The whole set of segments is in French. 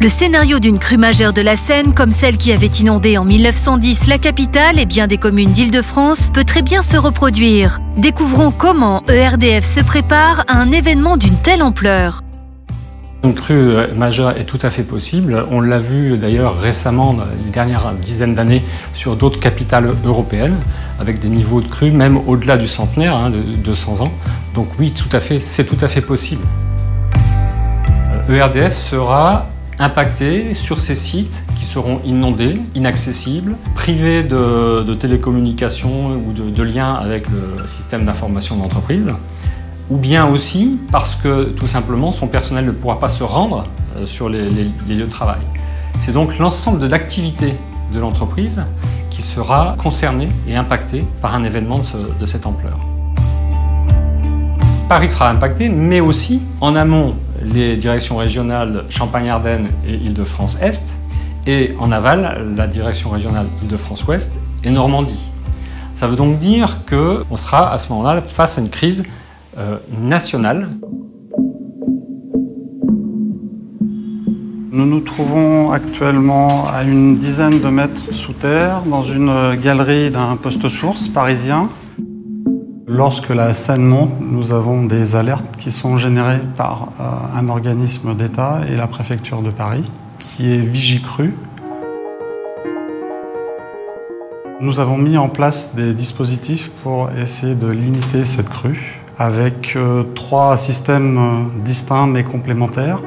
Le scénario d'une crue majeure de la Seine, comme celle qui avait inondé en 1910 la capitale et bien des communes d'Île-de-France, peut très bien se reproduire. Découvrons comment ERDF se prépare à un événement d'une telle ampleur. Une crue majeure est tout à fait possible. On l'a vu d'ailleurs récemment, les dernières dizaines d'années, sur d'autres capitales européennes, avec des niveaux de crue même au-delà du centenaire, de 200 ans. Donc oui, c'est tout à fait possible. ERDF sera impacté sur ces sites qui seront inondés, inaccessibles, privés de télécommunications ou de liens avec le système d'information d'entreprise, ou bien aussi parce que tout simplement son personnel ne pourra pas se rendre sur les lieux de travail. C'est donc l'ensemble de l'activité de l'entreprise qui sera concerné et impacté par un événement de cette ampleur. Paris sera impacté, mais aussi en amont les directions régionales Champagne-Ardenne et Île-de-France-Est, et en aval la direction régionale Île-de-France-Ouest et Normandie. Ça veut donc dire qu'on sera à ce moment-là face à une crise nationale. Nous nous trouvons actuellement à une dizaine de mètres sous terre dans une galerie d'un poste source parisien. Lorsque la Seine monte, nous avons des alertes qui sont générées par un organisme d'État et la préfecture de Paris, qui est Vigicru. Nous avons mis en place des dispositifs pour essayer de limiter cette crue, avec 3 systèmes distincts mais complémentaires.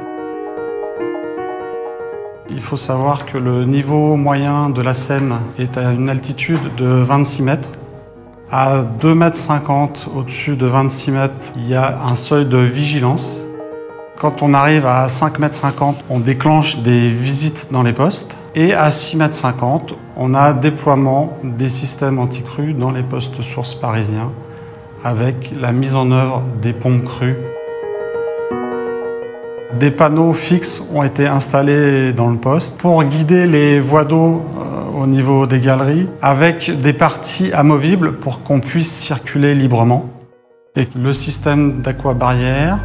Il faut savoir que le niveau moyen de la Seine est à une altitude de 26 mètres. À 2,50 m au-dessus de 26 mètres, il y a un seuil de vigilance. Quand on arrive à 5,50 m, on déclenche des visites dans les postes. Et à 6,50 m, on a déploiement des systèmes anti-crues dans les postes sources parisiens, avec la mise en œuvre des pompes crues. Des panneaux fixes ont été installés dans le poste pour guider les voies d'eau au niveau des galeries, avec des parties amovibles pour qu'on puisse circuler librement. Et le système d'aquabarrière.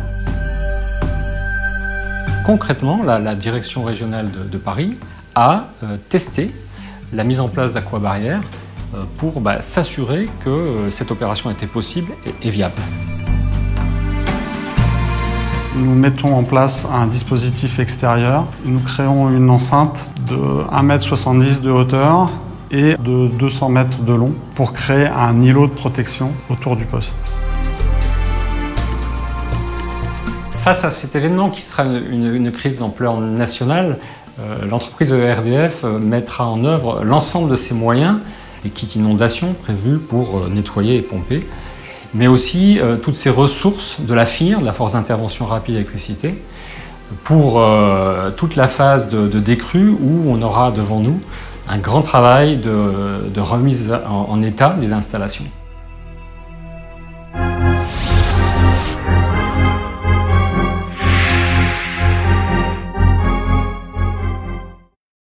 Concrètement, la direction régionale de Paris a testé la mise en place d'aquabarrières pour s'assurer que cette opération était possible et viable. Nous mettons en place un dispositif extérieur. Nous créons une enceinte de 1,70 m de hauteur et de 200 mètres de long pour créer un îlot de protection autour du poste. Face à cet événement qui sera une crise d'ampleur nationale, l'entreprise ERDF mettra en œuvre l'ensemble de ses moyens, des kits inondation prévus pour nettoyer et pomper, mais aussi toutes ces ressources de la FIR, de la Force d'intervention rapide électricité, pour toute la phase de décrue où on aura devant nous un grand travail de remise en état des installations.